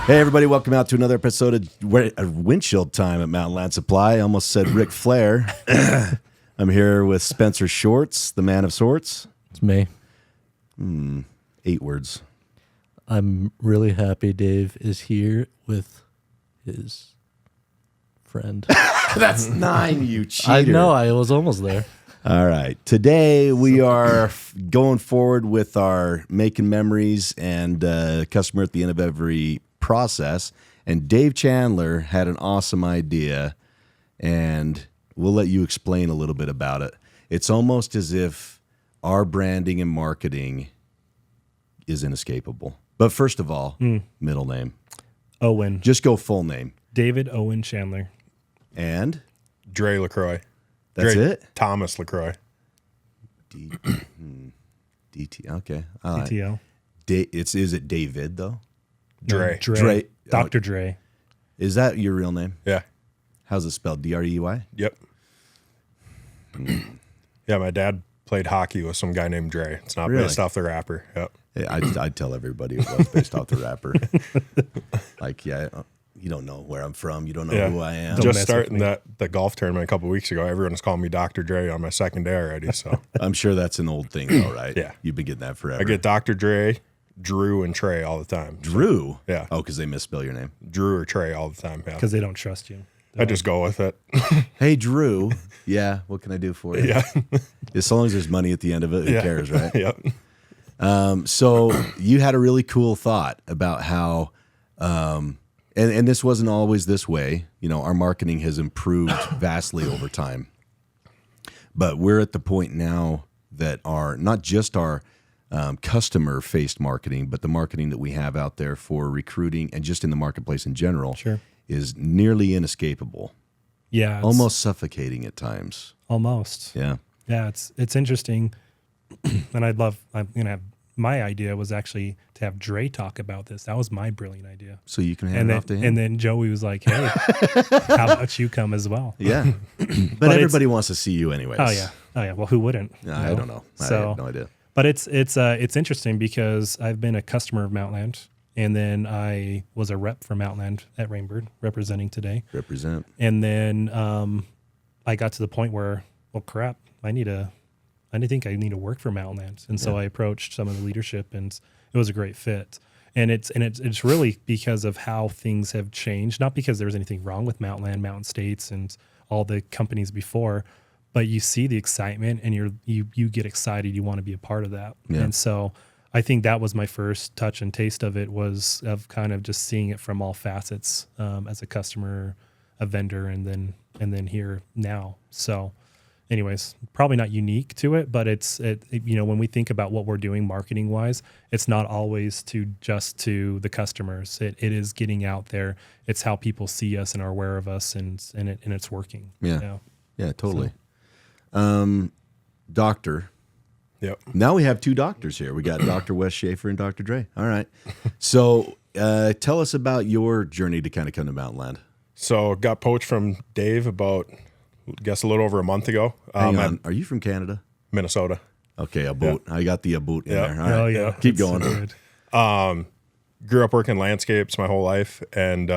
Hey, everybody, welcome out to another episode of Windshield Time at Mountainland Supply. I almost said Ric Flair. I'm here with Spencer Shorts, the man of sorts. It's me. 8 words. I'm really happy Dave is here with his friend. That's 9, you cheater. I know, I was almost there. All right. Today, we are going forward with our making memories and customer at the end of every process. And Dave Chandler had an awesome idea, and we'll let you explain a little bit about it. It's almost as if our branding and marketing is inescapable. But first of all, middle name. Owen. Just go full name. David Owen Chandler. And? Drey LaCroix. That's it? Thomas LaCroix. DT. Okay. DTL. Is it David, though? Drey. Drey. Dr. Drey. Is that your real name? Yeah. How's it spelled? D-R-E-Y? Yep. Yeah, my dad played hockey with some guy named Drey. It's not Really? based off the rapper. Yep. Yeah, I'd tell everybody it was based off the rapper. Like, yeah, you don't know where I'm from. You don't know who I am. Don't Just mess starting with the golf tournament a couple weeks ago, everyone was calling me Dr. Drey on my second day already. So I'm sure that's an old thing, though, right? Yeah. You've been getting that forever. I get Dr. Drey, Drew, and Trey all the time. Drew? Yeah. Oh, because they misspell your name. Drew or Trey all the time. Yeah. Because they don't trust you. I just go with it. Hey, Drew. Yeah, what can I do for you? Yeah. As long as there's money at the end of it, who cares, right? Yep. So you had a really cool thought about how, and this wasn't always this way. You know, our marketing has improved vastly over time. But we're at the point now that not just our customer-faced marketing, but the marketing that we have out there for recruiting and just in the marketplace in general is nearly inescapable. Yeah. Almost suffocating at times. Almost. Yeah. Yeah, it's interesting. And I'm going to have, my idea was actually to have Drey talk about this. That was my brilliant idea. So you can hand it off to him. And then Joey was like, hey, how about you come as well? Yeah. But everybody wants to see you anyways. Oh, yeah. Well, who wouldn't? I don't know. I have no idea. But it's interesting because I've been a customer of Mountainland, and then I was a rep for Mountainland at Rainbird, representing today. Represent. And then I got to the point where, well, crap, I think I need to work for Mountainland, and so I approached some of the leadership, and it was a great fit. And it's really because of how things have changed, not because there was anything wrong with Mountainland, Mountain States, and all the companies before. But you see the excitement, and you get excited. You want to be a part of that, and so I think that was my first touch and taste of it, was of kind of just seeing it from all facets as a customer, a vendor, and then here now. So, anyways, probably not unique to it, but it's when we think about what we're doing marketing wise, it's not always to the customers. It is getting out there. It's how people see us and are aware of us, and it's working. Yeah, totally. So. Doctor. Yep. Now we have 2 doctors here. We got Dr. Wes Schaefer and Dr. Drey. All right. So tell us about your journey to kind of come to Mountainland. So got poached from Dave about, I guess, a little over a month ago. Hang on. Are you from Canada? Minnesota. Okay, a boot. Yeah. I got the boot in there. All right. Oh, yeah. Keep That's going. so good. Grew up working landscapes my whole life, and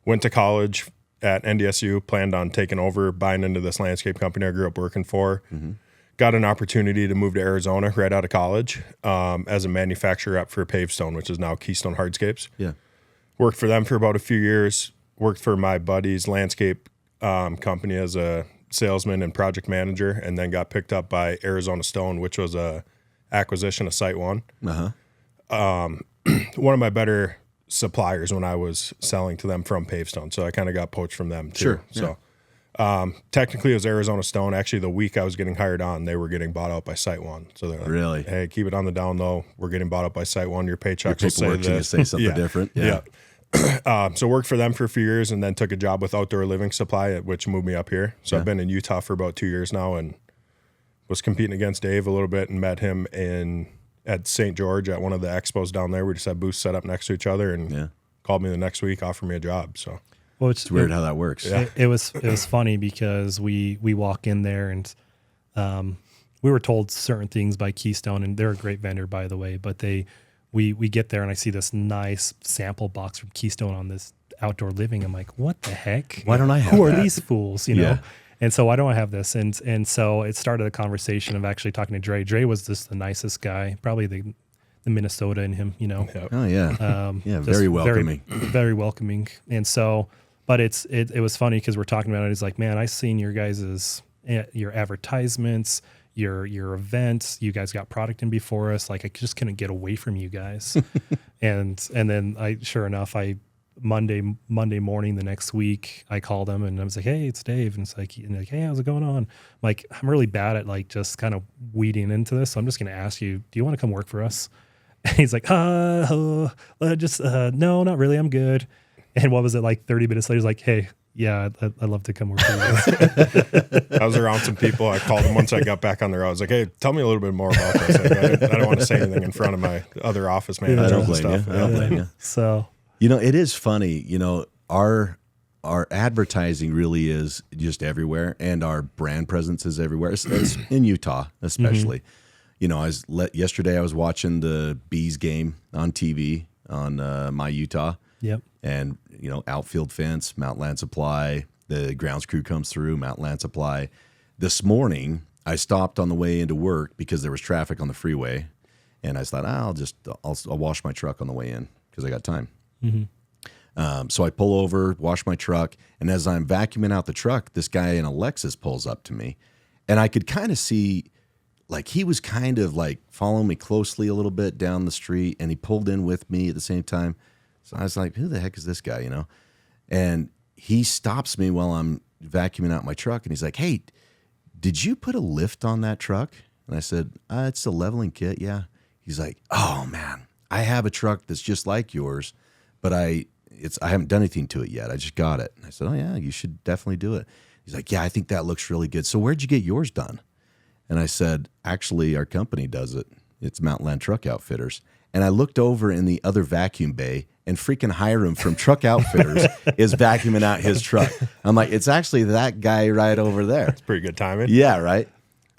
went to college at NDSU, planned on taking over, buying into this landscape company I grew up working for. Mm-hmm. Got an opportunity to move to Arizona right out of college as a manufacturer rep for Pavestone, which is now Keystone Hardscapes. Yeah. Worked for them for about a few years. Worked for my buddy's landscape company as a salesman and project manager, and then got picked up by Arizona Stone, which was a acquisition of Site One. Uh-huh. One of my better suppliers when I was selling to them from Pavestone. So I kind of got poached from them too. Sure. Yeah. So technically it was Arizona Stone. Actually, the week I was getting hired on, they were getting bought out by Site One. So they're like, really? Hey, keep it on the down low. We're getting bought out by Site One. Your paychecks will say Paperwork's going to this. say something different. Yeah. So worked for them for a few years, and then took a job with Outdoor Living Supply, which moved me up here. So I've been in Utah for about 2 years now, and was competing against Dave a little bit, and met him at St. George at one of the expos down there. We just had booths set up next to each other, and called me the next week, offered me a job. So Well, it's weird how that works. Yeah. It was funny because we walk in there and we were told certain things by Keystone, and they're a great vendor, by the way, but we get there and I see this nice sample box from Keystone on this outdoor living. I'm like, what the heck? Why don't I have Who are that? these fools? You know? Yeah. And so why don't I have this? And so it started a conversation of actually talking to Drey. Drey was just the nicest guy, probably the Minnesota in him, you know. Yep. Oh yeah. Yeah, Just very welcoming. Very welcoming. And so, but it was funny because we're talking about it. He's like, man, I seen your guys's, your advertisements, your events. You guys got product in before us. Like I just couldn't get away from you guys. and then sure enough, Monday morning the next week, I called him and I was like, hey, it's Dave. And it's like, hey, how's it going on? I'm like, I'm really bad at like just kind of weeding into this. So I'm just going to ask you, do you want to come work for us? And he's like, no, not really. I'm good. And what was it, like 30 minutes later? He's like, hey, yeah, I'd love to come work for you. I was around some people. I called them once I got back on the road. I was like, hey, tell me a little bit more about this. I don't want to say anything in front of my other office managers I don't and blame stuff. you. I don't blame you. So, You know, it is funny. You know, our advertising really is just everywhere, and our brand presence is everywhere. It's in Utah, especially. You know, yesterday I was watching the Bees game on TV on My Utah. yep. And, you know, outfield fence, Mountainland Supply, the grounds crew comes through, Mountainland Supply. This morning, I stopped on the way into work because there was traffic on the freeway. And I thought, I'll wash my truck on the way in because I got time. So I pull over, wash my truck. And as I'm vacuuming out the truck, this guy in a Lexus pulls up to me. And I could kind of see, like, he was kind of like following me closely a little bit down the street. And he pulled in with me at the same time. So I was like, who the heck is this guy, you know? And he stops me while I'm vacuuming out my truck. And he's like, hey, did you put a lift on that truck? And I said, it's a leveling kit, yeah. He's like, oh, man, I have a truck that's just like yours, but I haven't done anything to it yet. I just got it. And I said, oh, yeah, you should definitely do it. He's like, yeah, I think that looks really good. So where'd you get yours done? And I said, actually, our company does it. It's Mountainland Truck Outfitters. And I looked over in the other vacuum bay, and freaking Hiram from Truck Outfitters is vacuuming out his truck. I'm like, it's actually that guy right over there. It's pretty good timing. Yeah, right.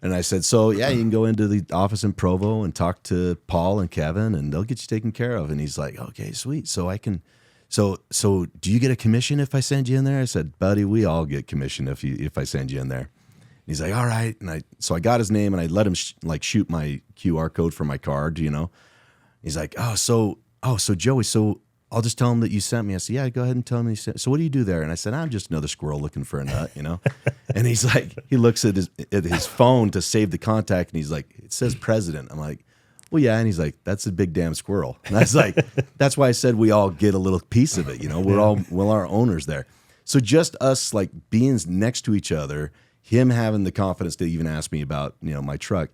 And I said, so yeah, you can go into the office in Provo and talk to Paul and Kevin, and they'll get you taken care of. And he's like, okay, sweet. So I can, so do you get a commission if I send you in there? I said, buddy, we all get commission if I send you in there. And he's like, all right. And so I got his name and I let him shoot my QR code for my card, you know. He's like, so Joey, so I'll just tell him that you sent me. I said, yeah, go ahead and tell him you sent. So what do you do there? And I said, I'm just another squirrel looking for a nut, you know? And he's like, he looks at his phone to save the contact. And he's like, it says president. I'm like, well, yeah. And he's like, that's a big damn squirrel. And I was like, that's why I said we all get a little piece of it. You know, we're our owners there. So just us like being next to each other, him having the confidence to even ask me about, you know, my truck,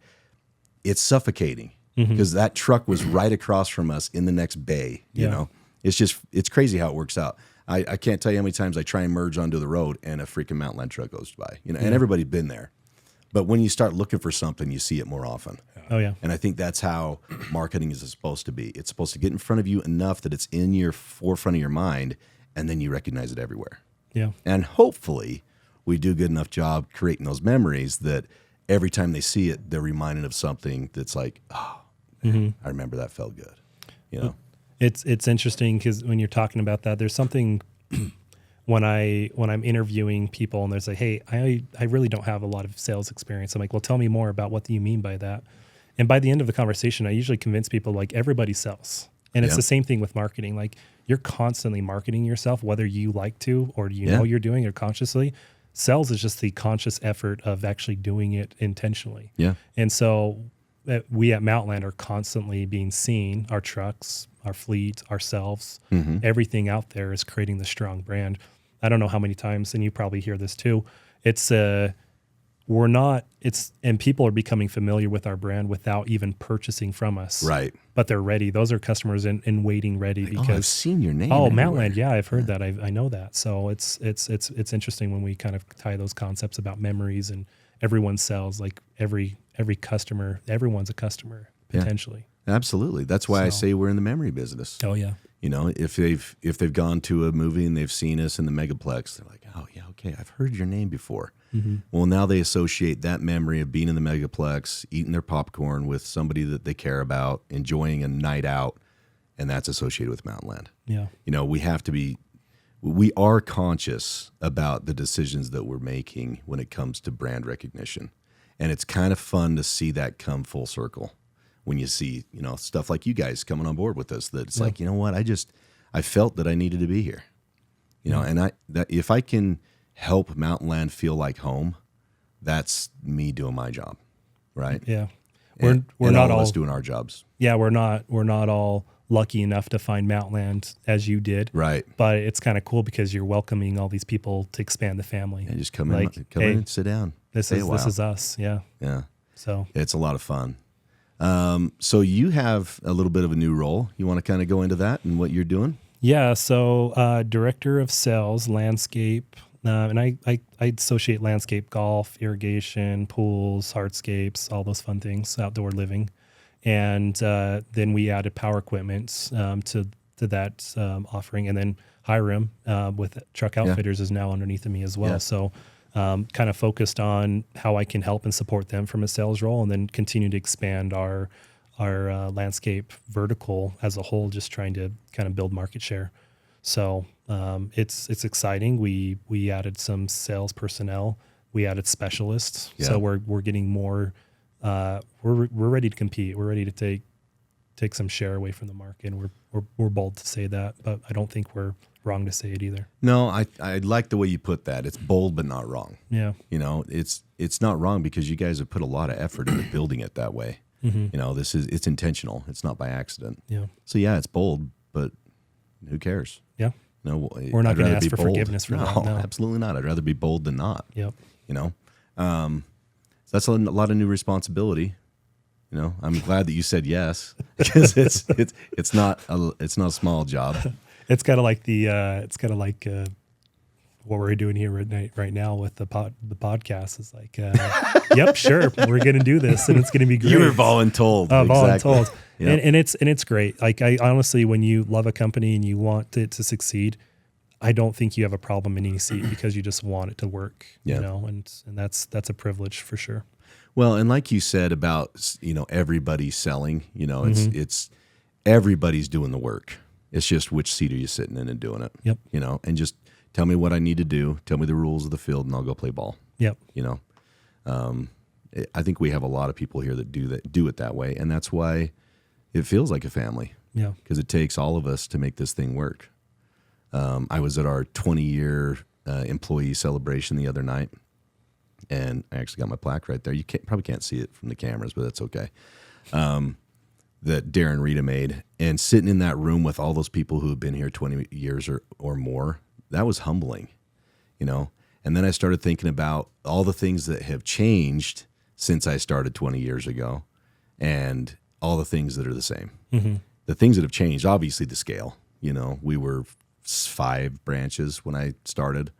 it's suffocating because that truck was right across from us in the next bay, you know? It's crazy how it works out. I can't tell you how many times I try and merge onto the road and a freaking Mountainland truck goes by, you know, and everybody's been there. But when you start looking for something, you see it more often. Oh, yeah. And I think that's how marketing is supposed to be. It's supposed to get in front of you enough that it's in your forefront of your mind, and then you recognize it everywhere. Yeah. And hopefully we do a good enough job creating those memories that every time they see it, they're reminded of something that's like, oh, man, I remember that felt good, you know? It's interesting because when you're talking about that, there's something when I'm interviewing people and they're like, hey, I really don't have a lot of sales experience. I'm like, well, tell me more about what do you mean by that? And by the end of the conversation, I usually convince people like everybody sells. And it's the same thing with marketing. Like you're constantly marketing yourself, whether you like to or you know you're doing it consciously. Sales is just the conscious effort of actually doing it intentionally. Yeah. And so we at Mountainland are constantly being seen, our trucks, our fleet, ourselves, everything out there is creating the strong brand. I don't know how many times, and you probably hear this too. And people are becoming familiar with our brand without even purchasing from us. Right. But they're ready. Those are customers in waiting ready because I've seen your name. Oh, Mountainland. Yeah, I've heard that. I know that. So it's interesting when we kind of tie those concepts about memories and everyone sells, like every customer, everyone's a customer potentially. Absolutely. That's why I say we're in the memory business. Oh yeah. You know, if they've gone to a movie and they've seen us in the Megaplex, they're like, oh yeah, okay, I've heard your name before. Well, now they associate that memory of being in the Megaplex, eating their popcorn with somebody that they care about, enjoying a night out and that's associated with Mountainland. Yeah. You know, we are conscious about the decisions that we're making when it comes to brand recognition. And it's kind of fun to see that come full circle when you see, you know, stuff like you guys coming on board with us, that it's like, you know what, I felt that I needed to be here, you know, and if I can help Mountainland feel like home, that's me doing my job. Right. Yeah. We're not all of all us doing our jobs. Yeah. We're not all lucky enough to find Mountainland as you did. Right. But it's kind of cool because you're welcoming all these people to expand the family. And just come in and sit down. This is us. Yeah. Yeah. So it's a lot of fun. So you have a little bit of a new role. You want to kind of go into that and what you're doing? yeah. So director of sales, landscape, and I associate landscape, golf, irrigation, pools, hardscapes, all those fun things, outdoor living. And then we added power equipment to that offering, and then Hiram with Truck Outfitters is now underneath of me as well. Yeah. So kind of focused on how I can help and support them from a sales role, and then continue to expand our landscape vertical as a whole, just trying to kind of build market share. So it's exciting. We added some sales personnel. We added specialists. Yeah. So we're getting more. We're ready to compete. We're ready to take some share away from the market. And we're bold to say that, but I don't think we're wrong to say it either. No, I like the way you put that. It's bold but not wrong. Yeah. You know, it's not wrong because you guys have put a lot of effort into building it that way. Mm-hmm. You know, it's intentional. It's not by accident. Yeah. So yeah, it's bold, but who cares? Yeah. No, We're not I'd going to rather ask be for bold. forgiveness for that. No. Absolutely not. I'd rather be bold than not. Yep. You know, that's a lot of new responsibility. You know, I'm glad that you said yes because it's not a small job. It's kind of like what we're doing here right now with the podcast is like, yep, sure, we're going to do this and it's going to be great. You were voluntold. Voluntold. Yep. And it's great. Like I honestly, when you love a company and you want it to succeed, I don't think you have a problem in any seat because you just want it to work, Yeah. you know, and that's a privilege for sure. Well, and like you said about, you know, everybody selling, you know, it's everybody's doing the work. It's just which seat are you sitting in and doing it. Yep. You know, and just tell me what I need to do. Tell me the rules of the field, and I'll go play ball. Yep. You know, I think we have a lot of people here that do it that way, and that's why it feels like a family. Yeah. Because it takes all of us to make this thing work. I was at our 20-year employee celebration the other night, and I actually got my plaque right there. You probably can't see it from the cameras, but that's okay. That Darren Rita made, and sitting in that room with all those people who have been here 20 years or more, that was humbling, you know? And then I started thinking about all the things that have changed since I started 20 years ago and all the things that are the same. Mm-hmm. The things that have changed, obviously the scale, you know, we were 5 branches when I started,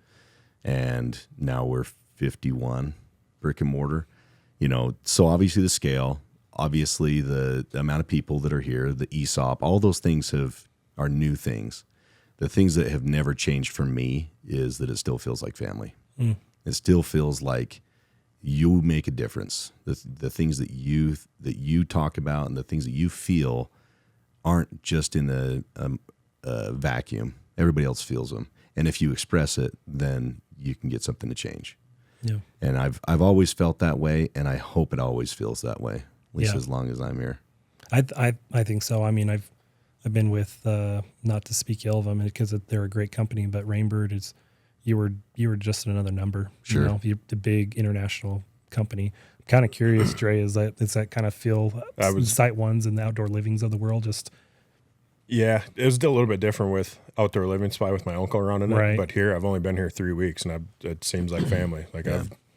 and now we're 51 brick and mortar, you know, so obviously the scale, obviously the amount of people that are here, the ESOP, all those things are new things. The things that have never changed for me is that it still feels like family. Mm. It still feels like you make a difference. The things that you talk about and the things that you feel aren't just in a vacuum. Everybody else feels them. And if you express it, then you can get something to change. Yeah. And I've always felt that way, and I hope it always feels that way, at least as long as I'm here. I think so. I mean, I've been with, not to speak ill of them because they're a great company, but Rainbird is, you were just another number. Sure. You know, you're the big international company. I'm kind of curious, Drey, is that kind of feel Sight Ones and the Outdoor Livings of the world just. Yeah, it was still a little bit different with Outdoor Living Spy with my uncle running it. Right. But here, I've only been here 3 weeks, and it seems like family. Like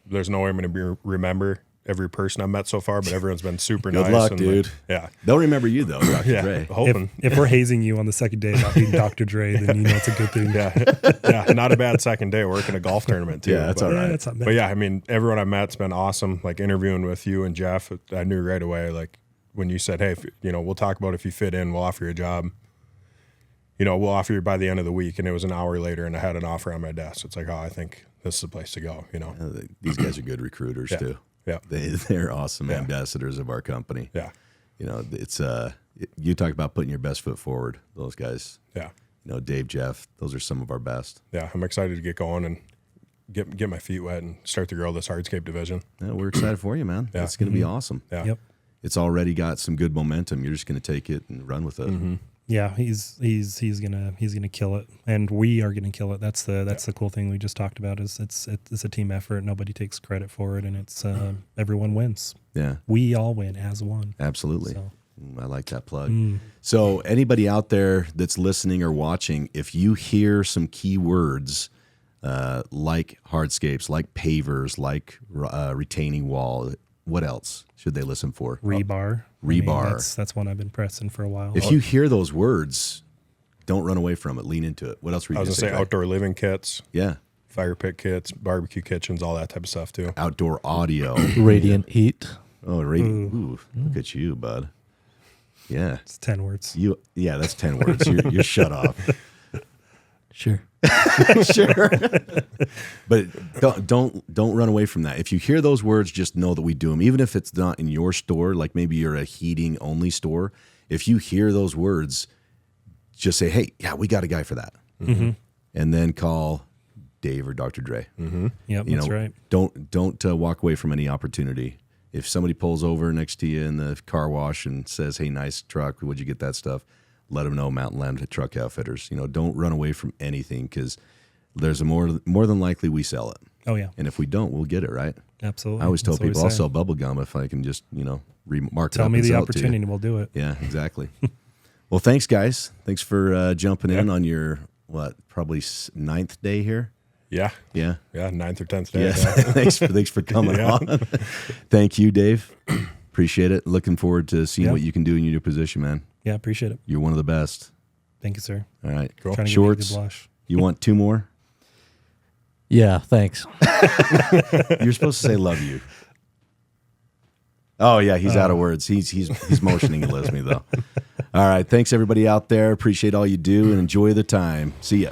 there's no way I'm going to remember every person I've met so far, but everyone's been super nice. Good luck, and dude. Yeah. They'll remember you, though, Dr. Yeah, Drey. hoping. If we're hazing you on the second day about being Dr. Drey, then you know it's a good thing. Yeah, not a bad second day working a golf tournament, too. Yeah, that's all right. That's not bad. But yeah, I mean, everyone I've met's been awesome. Like interviewing with you and Jeff, I knew right away, like when you said, hey, we'll talk about if you fit in, we'll offer you a job. We'll offer you by the end of the week. And it was an hour later and I had an offer on my desk. It's like, I think this is the place to go, These guys are good recruiters, too. Yeah. They're awesome ambassadors of our company. Yeah. It's You talk about putting your best foot forward. Those guys, Yeah. Dave, Jeff, those are some of our best. Yeah. I'm excited to get going and get my feet wet and start to grow this hardscape division. Yeah, we're excited for you, man. Yeah. It's going to be awesome. Yeah. Yep. It's already got some good momentum. You're just going to take it and run with it. Yeah, he's gonna kill it, and we are gonna kill it. That's the cool thing we just talked about. Is it's a team effort. Nobody takes credit for it, and it's everyone wins. Yeah, We all win as one. absolutely. So. I like that plug. So anybody out there that's listening or watching, if you hear some key words like hardscapes, like pavers, like retaining wall, what else should they listen for? Rebar. Rebar. That's one I've been pressing for a while. If you hear those words, don't run away from it. Lean into it. What else were you I was going to going to say say? outdoor living kits, Yeah. fire pit kits, barbecue kitchens, all that type of stuff too. Outdoor audio. Radiant heat. Oh, Ooh, look at you, bud. Yeah. It's 10 words. Yeah, that's 10 words. You're shut off. Sure. Sure. But don't run away from that. If you hear those words, just know that we do them. Even if it's not in your store, like maybe you're a heating only store. If you hear those words, just say, hey, yeah, we got a guy for that. And then call Dave or Dr. Drey. Yep, that's right. Don't walk away from any opportunity. If somebody pulls over next to you in the car wash and says, hey, nice truck, where'd you get that stuff? Let them know Mountainland Truck Outfitters. Don't run away from anything, because there's a more than likely we sell it. Oh yeah, And if we don't, we'll get it, right? absolutely. I always tell That's what we people I'll say. sell bubble gum if I can just, remark it Tell up me and the sell it to you. opportunity, we'll do it. Yeah, exactly. Well, thanks, guys. Thanks for jumping in on your, probably 9th day here? Yeah. Yeah. Yeah. 9th or 10th day. Yeah. Yeah. thanks for coming on. Thank you, Dave. Appreciate it. Looking forward to seeing Yeah. what you can do in your new position, man. Yeah, appreciate it. You're one of the best. Thank you, sir. All right. Cool. Trying to give you a good Shorts. blush. You want 2 more? Yeah, thanks. You're supposed to say love you. Oh yeah, he's out of words. He's motioning and listening though. All right. Thanks everybody out there. Appreciate all you do and enjoy the time. See ya.